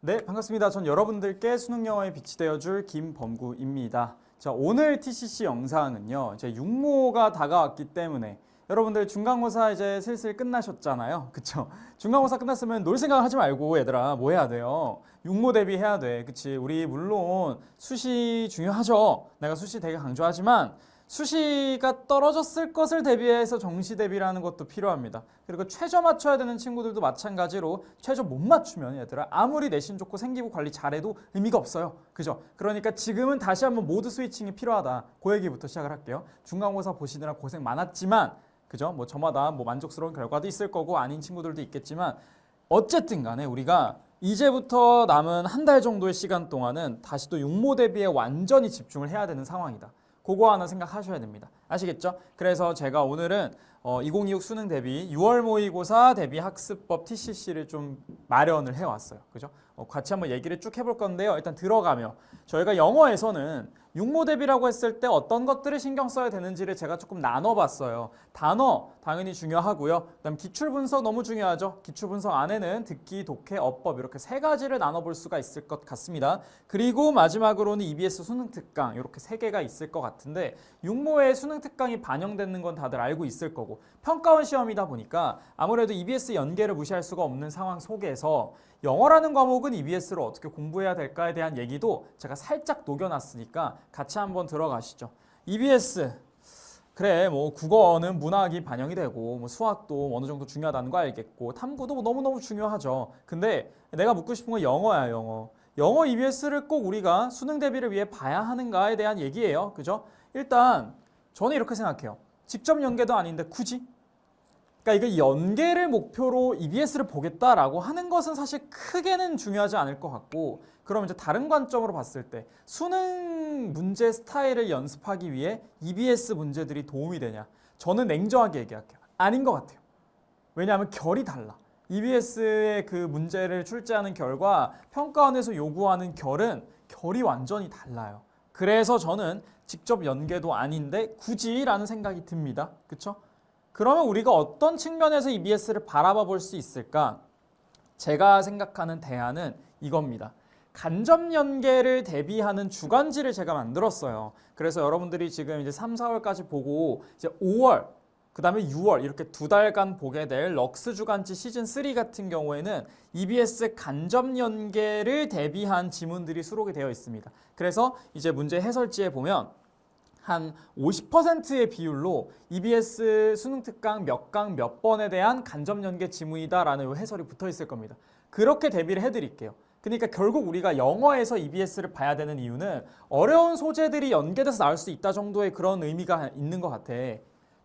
네, 반갑습니다. 전 여러분들께 수능 영어에 빛이 되어줄 김범구입니다. 자, 오늘 TCC 영상은요, 이제 육모가 다가왔기 때문에 여러분들 중간고사 이제 슬슬 끝나셨잖아요. 그쵸? 중간고사 끝났으면 놀 생각 하지 말고 얘들아, 뭐 해야 돼요? 육모 대비해야 돼. 그치? 우리 물론 수시 중요하죠. 내가 수시 되게 강조하지만 수시가 떨어졌을 것을 대비해서 정시 대비라는 것도 필요합니다. 그리고 최저 맞춰야 되는 친구들도 마찬가지로 최저 못 맞추면 얘들아 아무리 내신 좋고 생기부 관리 잘해도 의미가 없어요. 그죠? 그러니까 지금은 다시 한번 모드 스위칭이 필요하다. 그 얘기부터 시작을 할게요. 중간고사 보시느라 고생 많았지만 그죠? 뭐 저마다 뭐 만족스러운 결과도 있을 거고 아닌 친구들도 있겠지만 어쨌든 간에 우리가 이제부터 남은 한 달 정도의 시간 동안은 다시 또 육모 대비에 완전히 집중을 해야 되는 상황이다. 그거 하나 생각하셔야 됩니다. 아시겠죠? 그래서 제가 오늘은 2026 수능 대비 6월 모의고사 대비 학습법 TCC를 좀 마련을 해왔어요. 그죠? 같이 한번 얘기를 쭉 해볼 건데요. 일단 들어가며 저희가 영어에서는 육모 대비라고 했을 때 어떤 것들을 신경 써야 되는지를 제가 조금 나눠봤어요. 단어 당연히 중요하고요. 그다음 기출 분석 너무 중요하죠. 기출 분석 안에는 듣기, 독해, 어법 이렇게 세 가지를 나눠볼 수가 있을 것 같습니다. 그리고 마지막으로는 EBS 수능 특강 이렇게 세 개가 있을 것 같은데 육모에 수능 특강이 반영되는 건 다들 알고 있을 거고 평가원 시험이다 보니까 아무래도 EBS 연계를 무시할 수가 없는 상황 속에서 영어라는 과목은 EBS로 어떻게 공부해야 될까에 대한 얘기도 제가 살짝 녹여놨으니까 같이 한번 들어가시죠. EBS 그래 뭐 국어는 문학이 반영이 되고 뭐 수학도 어느 정도 중요하다는 거 알겠고 탐구도 너무너무 중요하죠. 근데 내가 묻고 싶은 건 영어야 영어. 영어 EBS를 꼭 우리가 수능 대비를 위해 봐야 하는가에 대한 얘기예요. 그죠? 일단 저는 이렇게 생각해요. 직접 연계도 아닌데 굳이? 그러니까 이거 연계를 목표로 EBS를 보겠다라고 하는 것은 사실 크게는 중요하지 않을 것 같고 그럼 이제 다른 관점으로 봤을 때 수능 문제 스타일을 연습하기 위해 EBS 문제들이 도움이 되냐? 저는 냉정하게 얘기할게요. 아닌 것 같아요. 왜냐하면 결이 달라. EBS의 그 문제를 출제하는 결과 평가원에서 요구하는 결이 완전히 달라요. 그래서 저는 직접 연계도 아닌데 굳이라는 생각이 듭니다. 그렇죠? 그러면 우리가 어떤 측면에서 EBS를 바라봐 볼 수 있을까? 제가 생각하는 대안은 이겁니다. 간접 연계를 대비하는 주간지를 제가 만들었어요. 그래서 여러분들이 지금 이제 3, 4월까지 보고 이제 5월, 그 다음에 6월 이렇게 두 달간 보게 될 럭스 주간지 시즌 3 같은 경우에는 EBS 간접 연계를 대비한 지문들이 수록이 되어 있습니다. 그래서 이제 문제 해설지에 보면 한 50%의 비율로 EBS 수능 특강 몇 강 몇 번에 대한 간접 연계 지문이다라는 해설이 붙어 있을 겁니다. 그렇게 대비를 해드릴게요. 그러니까 결국 우리가 영어에서 EBS를 봐야 되는 이유는 어려운 소재들이 연계돼서 나올 수 있다 정도의 그런 의미가 있는 것 같아.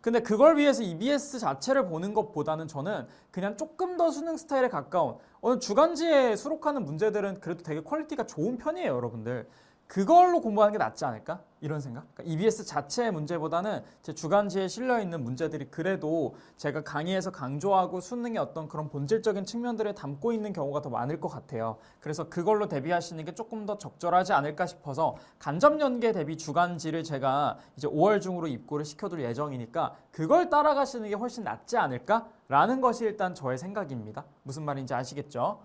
근데 그걸 위해서 EBS 자체를 보는 것보다는 저는 그냥 조금 더 수능 스타일에 가까운 오늘 주간지에 수록하는 문제들은 그래도 되게 퀄리티가 좋은 편이에요, 여러분들. 그걸로 공부하는 게 낫지 않을까? 이런 생각? 그러니까 EBS 자체의 문제보다는 제 주간지에 실려있는 문제들이 그래도 제가 강의에서 강조하고 수능의 어떤 그런 본질적인 측면들을 담고 있는 경우가 더 많을 것 같아요. 그래서 그걸로 대비하시는 게 조금 더 적절하지 않을까 싶어서 간접 연계 대비 주간지를 제가 이제 5월 중으로 입고를 시켜둘 예정이니까 그걸 따라가시는 게 훨씬 낫지 않을까라는 것이 일단 저의 생각입니다. 무슨 말인지 아시겠죠?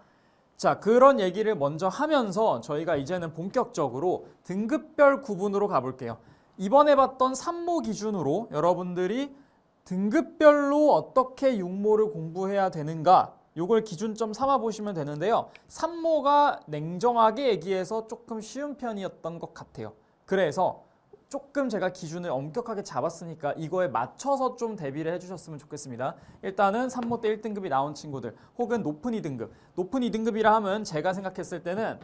자, 그런 얘기를 먼저 하면서 저희가 이제는 본격적으로 등급별 구분으로 가볼게요. 이번에 봤던 3모 기준으로 여러분들이 등급별로 어떻게 육모를 공부해야 되는가 요걸 기준점 삼아 보시면 되는데요. 3모가 냉정하게 얘기해서 조금 쉬운 편이었던 것 같아요. 그래서 조금 제가 기준을 엄격하게 잡았으니까 이거에 맞춰서 좀 대비를 해주셨으면 좋겠습니다. 일단은 3모 때 1등급이 나온 친구들 혹은 높은 2등급 높은 2등급이라 하면 제가 생각했을 때는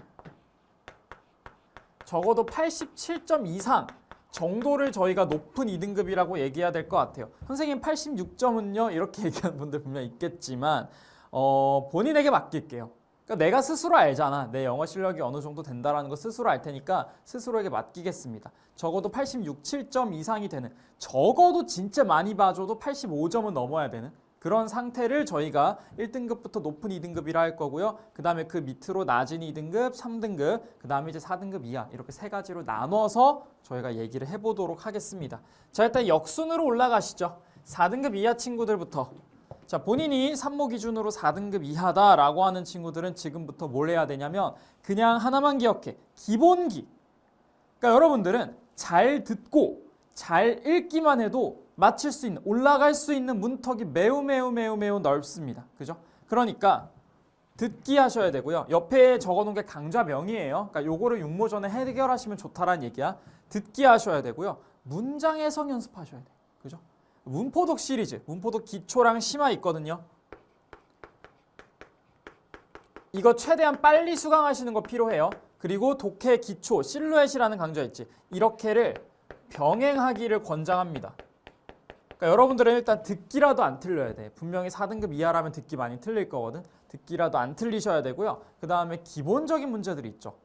적어도 87점 이상 정도를 저희가 높은 2등급이라고 얘기해야 될 것 같아요. 선생님 86점은요? 이렇게 얘기하는 분들 분명 있겠지만 본인에게 맡길게요. 그러니까 내가 스스로 알잖아. 내 영어 실력이 어느 정도 된다라는 거 스스로 알 테니까 스스로에게 맡기겠습니다. 적어도 86, 7점 이상이 되는 적어도 진짜 많이 봐줘도 85점은 넘어야 되는 그런 상태를 저희가 1등급부터 높은 2등급이라 할 거고요. 그 다음에 그 밑으로 낮은 2등급, 3등급, 그 다음에 이제 4등급 이하 이렇게 세 가지로 나눠서 저희가 얘기를 해보도록 하겠습니다. 자, 일단 역순으로 올라가시죠. 4등급 이하 친구들부터 자, 본인이 산모 기준으로 4등급 이하다라고 하는 친구들은 지금부터 뭘 해야 되냐면 그냥 하나만 기억해. 기본기. 그러니까 여러분들은 잘 듣고 잘 읽기만 해도 맞힐 수 있는, 올라갈 수 있는 문턱이 매우 넓습니다. 그죠? 그러니까 듣기 하셔야 되고요. 옆에 적어놓은 게 강좌명이에요. 그러니까 요거를 육모전에 해결하시면 좋다라는 얘기야. 듣기 하셔야 되고요. 문장 해석 연습하셔야 돼요. 그죠? 문포독 시리즈, 문포독 기초랑 심화 있거든요. 이거 최대한 빨리 수강하시는 거 필요해요. 그리고 독해 기초, 실루엣이라는 강좌 있지. 이렇게를 병행하기를 권장합니다. 그러니까 여러분들은 일단 듣기라도 안 틀려야 돼. 분명히 4등급 이하라면 듣기 많이 틀릴 거거든. 듣기라도 안 틀리셔야 되고요. 그 다음에 기본적인 문제들이 있죠.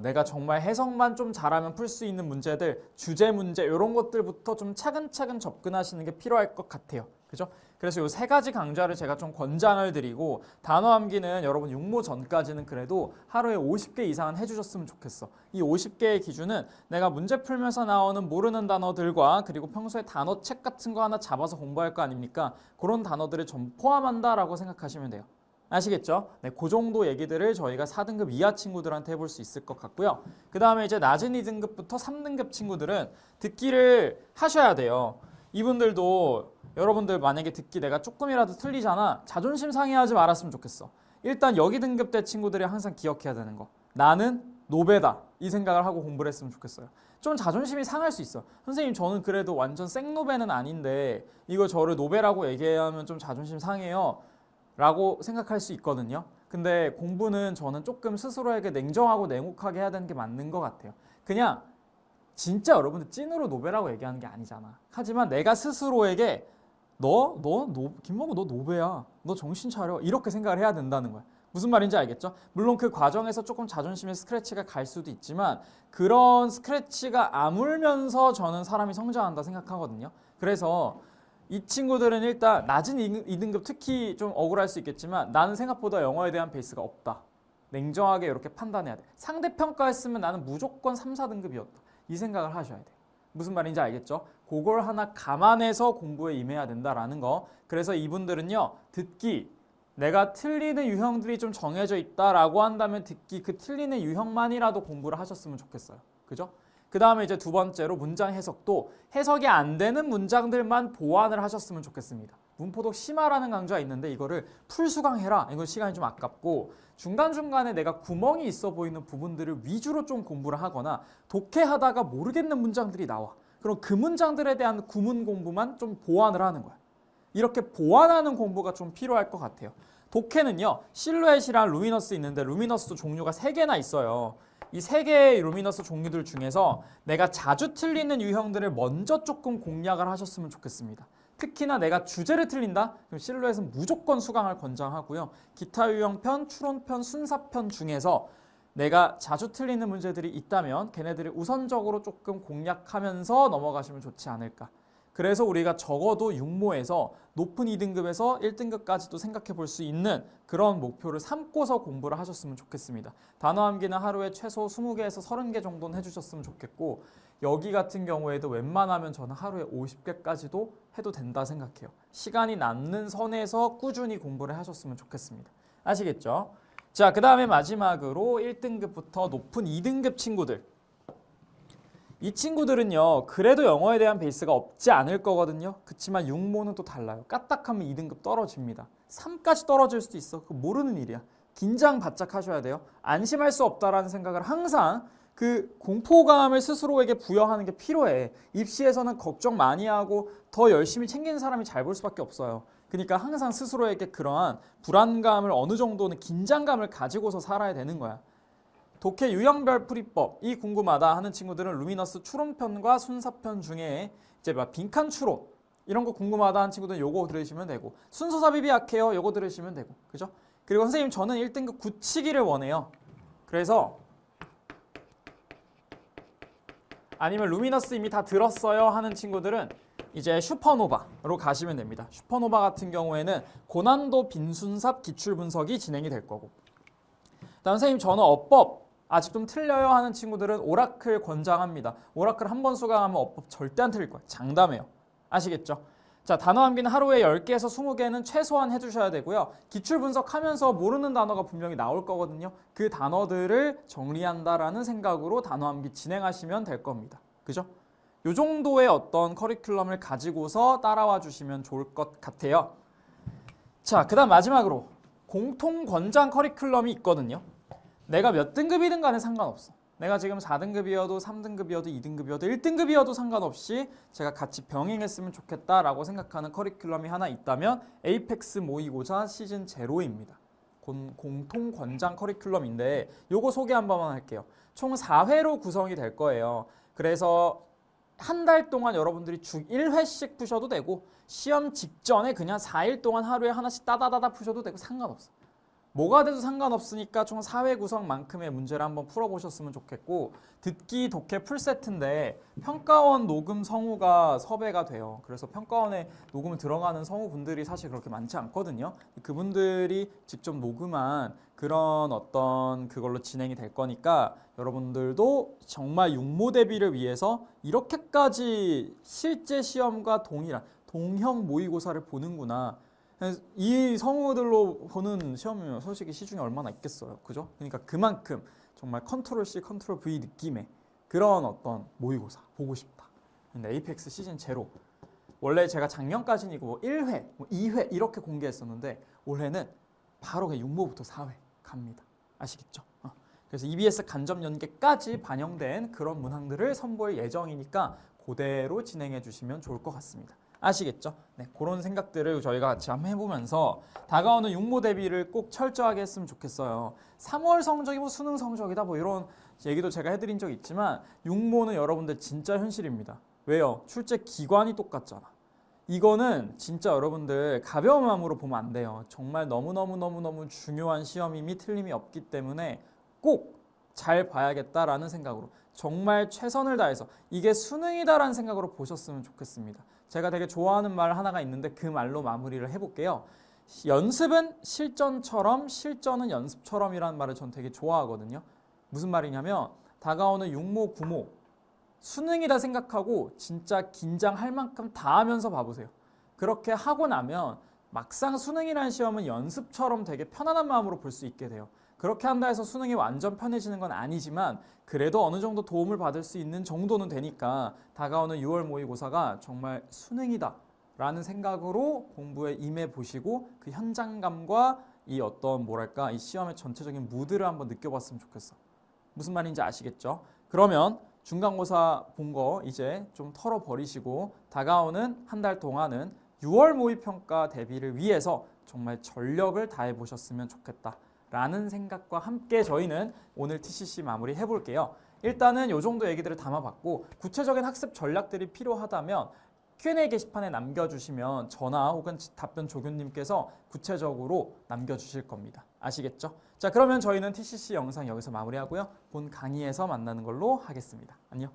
내가 정말 해석만 좀 잘하면 풀 수 있는 문제들, 주제 문제 이런 것들부터 좀 차근차근 접근하시는 게 필요할 것 같아요. 그죠? 그래서 이 세 가지 강좌를 제가 좀 권장을 드리고 단어 암기는 여러분 육모 전까지는 그래도 하루에 50개 이상은 해주셨으면 좋겠어. 이 50개의 기준은 내가 문제 풀면서 나오는 모르는 단어들과 그리고 평소에 단어책 같은 거 하나 잡아서 공부할 거 아닙니까? 그런 단어들을 좀 포함한다라고 생각하시면 돼요. 아시겠죠? 네, 그 정도 얘기들을 저희가 4등급 이하 친구들한테 해볼 수 있을 것 같고요. 그 다음에 이제 낮은 2등급부터 3등급 친구들은 듣기를 하셔야 돼요. 이분들도 여러분들 만약에 듣기 내가 조금이라도 틀리잖아. 자존심 상해하지 말았으면 좋겠어. 일단 여기 등급대 친구들이 항상 기억해야 되는 거. 나는 노베다. 이 생각을 하고 공부를 했으면 좋겠어요. 좀 자존심이 상할 수 있어. 선생님 저는 그래도 완전 생노베는 아닌데 이거 저를 노베라고 얘기하면 좀 자존심 상해요. 라고 생각할 수 있거든요. 근데 공부는 저는 조금 스스로에게 냉정하고 냉혹하게 해야 되는 게 맞는 것 같아요. 그냥 진짜 여러분들 찐으로 노베라고 얘기하는 게 아니잖아. 하지만 내가 스스로에게 김먹우 너 노베야. 너 정신 차려. 이렇게 생각을 해야 된다는 거야. 무슨 말인지 알겠죠? 물론 그 과정에서 조금 자존심의 스크래치가 갈 수도 있지만 그런 스크래치가 아물면서 저는 사람이 성장한다 생각하거든요. 그래서 이 친구들은 일단 낮은 2등급 특히 좀 억울할 수 있겠지만 나는 생각보다 영어에 대한 베이스가 없다. 냉정하게 이렇게 판단해야 돼. 상대평가했으면 나는 무조건 3, 4등급이었다. 이 생각을 하셔야 돼. 무슨 말인지 알겠죠? 그걸 하나 감안해서 공부에 임해야 된다라는 거. 그래서 이분들은요. 듣기, 내가 틀리는 유형들이 좀 정해져 있다라고 한다면 듣기 그 틀리는 유형만이라도 공부를 하셨으면 좋겠어요. 그죠? 그 다음에 이제 두 번째로 문장 해석도 해석이 안 되는 문장들만 보완을 하셨으면 좋겠습니다. 문포독 심화라는 강좌가 있는데 이거를 풀수강해라. 이건 시간이 좀 아깝고 중간중간에 내가 구멍이 있어 보이는 부분들을 위주로 좀 공부를 하거나 독해하다가 모르겠는 문장들이 나와. 그럼 그 문장들에 대한 구문 공부만 좀 보완을 하는 거야. 이렇게 보완하는 공부가 좀 필요할 것 같아요. 독해는요. 실루엣이랑 루미너스 있는데 루미너스도 종류가 3개나 있어요. 이 3개의 루미너스 종류들 중에서 내가 자주 틀리는 유형들을 먼저 조금 공략을 하셨으면 좋겠습니다. 특히나 내가 주제를 틀린다? 그럼 실루엣은 무조건 수강을 권장하고요. 기타 유형편, 추론편, 순사편 중에서 내가 자주 틀리는 문제들이 있다면 걔네들을 우선적으로 조금 공략하면서 넘어가시면 좋지 않을까. 그래서 우리가 적어도 육모에서 높은 2등급에서 1등급까지도 생각해 볼 수 있는 그런 목표를 삼고서 공부를 하셨으면 좋겠습니다. 단어 암기는 하루에 최소 20개에서 30개 정도는 해주셨으면 좋겠고 여기 같은 경우에도 웬만하면 저는 하루에 50개까지도 해도 된다 생각해요. 시간이 남는 선에서 꾸준히 공부를 하셨으면 좋겠습니다. 아시겠죠? 자, 그 다음에 마지막으로 1등급부터 높은 2등급 친구들. 이 친구들은요 그래도 영어에 대한 베이스가 없지 않을 거거든요. 그렇지만 육모는 또 달라요. 까딱하면 2등급 떨어집니다. 3까지 떨어질 수도 있어. 그거 모르는 일이야. 긴장 바짝 하셔야 돼요. 안심할 수 없다라는 생각을 항상 그 공포감을 스스로에게 부여하는 게 필요해. 입시에서는 걱정 많이 하고 더 열심히 챙기는 사람이 잘 볼 수밖에 없어요. 그러니까 항상 스스로에게 그러한 불안감을 어느 정도는 긴장감을 가지고서 살아야 되는 거야. 독해 유형별 풀이법 이 궁금하다 하는 친구들은 루미너스 추론편과 순사편 중에 이제 막 빈칸 추론 이런 거 궁금하다 하는 친구들은 요거 들으시면 되고 순서 삽입이 약해요. 요거 들으시면 되고 그죠? 그리고 선생님 저는 1등급 굳히기를 원해요. 그래서 아니면 루미너스 이미 다 들었어요 하는 친구들은 이제 슈퍼노바로 가시면 됩니다. 슈퍼노바 같은 경우에는 고난도 빈순삽 기출분석이 진행이 될 거고 다음 선생님 저는 어법 아직 좀 틀려요 하는 친구들은 오라클 권장합니다. 오라클 한 번 수강하면 어법 절대 안 틀릴 거예요. 장담해요. 아시겠죠? 자, 단어 암기는 하루에 10개에서 20개는 최소한 해주셔야 되고요. 기출 분석하면서 모르는 단어가 분명히 나올 거거든요. 그 단어들을 정리한다라는 생각으로 단어 암기 진행하시면 될 겁니다. 그죠? 요 정도의 어떤 커리큘럼을 가지고서 따라와 주시면 좋을 것 같아요. 자, 그 다음 마지막으로 공통 권장 커리큘럼이 있거든요. 내가 몇 등급이든 간에 상관없어. 내가 지금 4등급이어도 3등급이어도 2등급이어도 1등급이어도 상관없이 제가 같이 병행했으면 좋겠다라고 생각하는 커리큘럼이 하나 있다면 에이펙스 모의고사 시즌 제로입니다. 공통 권장 커리큘럼인데 요거 소개 한 번만 할게요. 총 4회로 구성이 될 거예요. 그래서 한 달 동안 여러분들이 주 1회씩 푸셔도 되고 시험 직전에 그냥 4일 동안 하루에 하나씩 따다다다 푸셔도 되고 상관없어. 뭐가 돼도 상관없으니까 총 4회 구성만큼의 문제를 한번 풀어보셨으면 좋겠고 듣기, 독해 풀세트인데 평가원 녹음 성우가 섭외가 돼요. 그래서 평가원에 녹음을 들어가는 성우분들이 사실 그렇게 많지 않거든요. 그분들이 직접 녹음한 그런 어떤 그걸로 진행이 될 거니까 여러분들도 정말 육모 대비를 위해서 이렇게까지 실제 시험과 동일한 동형 모의고사를 보는구나. 이 성우들로 보는 시험이면 솔직히 시중에 얼마나 있겠어요. 그죠? 그러니까 그만큼 정말 컨트롤 C, 컨트롤 V 느낌의 그런 어떤 모의고사 보고 싶다. 근데 에이펙스 시즌 제로. 원래 제가 작년까지는 이거 1회, 2회 이렇게 공개했었는데 올해는 바로 그냥 6모부터 4회 갑니다. 아시겠죠? 그래서 EBS 간접 연계까지 반영된 그런 문항들을 선보일 예정이니까 그대로 진행해 주시면 좋을 것 같습니다. 아시겠죠? 네, 그런 생각들을 저희가 같이 한번 해보면서 다가오는 육모 대비를 꼭 철저하게 했으면 좋겠어요. 3월 성적이 뭐 수능 성적이다 뭐 이런 얘기도 제가 해드린 적 있지만 육모는 여러분들 진짜 현실입니다. 왜요? 출제 기관이 똑같잖아. 이거는 진짜 여러분들 가벼운 마음으로 보면 안 돼요. 정말 너무너무 중요한 시험임이 틀림이 없기 때문에 꼭 잘 봐야겠다라는 생각으로 정말 최선을 다해서 이게 수능이다라는 생각으로 보셨으면 좋겠습니다. 제가 되게 좋아하는 말 하나가 있는데 그 말로 마무리를 해볼게요. 연습은 실전처럼 실전은 연습처럼이라는 말을 전 되게 좋아하거든요. 무슨 말이냐면 다가오는 육모, 구모 수능이다 생각하고 진짜 긴장할 만큼 다 하면서 봐보세요. 그렇게 하고 나면 막상 수능이라는 시험은 연습처럼 되게 편안한 마음으로 볼 수 있게 돼요. 그렇게 한다 해서 수능이 완전 편해지는 건 아니지만 그래도 어느 정도 도움을 받을 수 있는 정도는 되니까 다가오는 6월 모의고사가 정말 수능이다 라는 생각으로 공부에 임해 보시고 그 현장감과 이 어떤 뭐랄까 이 시험의 전체적인 무드를 한번 느껴봤으면 좋겠어. 무슨 말인지 아시겠죠? 그러면 중간고사 본 거 이제 좀 털어버리시고 다가오는 한 달 동안은 6월 모의평가 대비를 위해서 정말 전력을 다해 보셨으면 좋겠다 라는 생각과 함께 저희는 오늘 TCC 마무리 해볼게요. 일단은 이 정도 얘기들을 담아봤고 구체적인 학습 전략들이 필요하다면 Q&A 게시판에 남겨주시면 전화 혹은 답변 조교님께서 구체적으로 남겨주실 겁니다. 아시겠죠? 자, 그러면 저희는 TCC 영상 여기서 마무리하고요. 본 강의에서 만나는 걸로 하겠습니다. 안녕.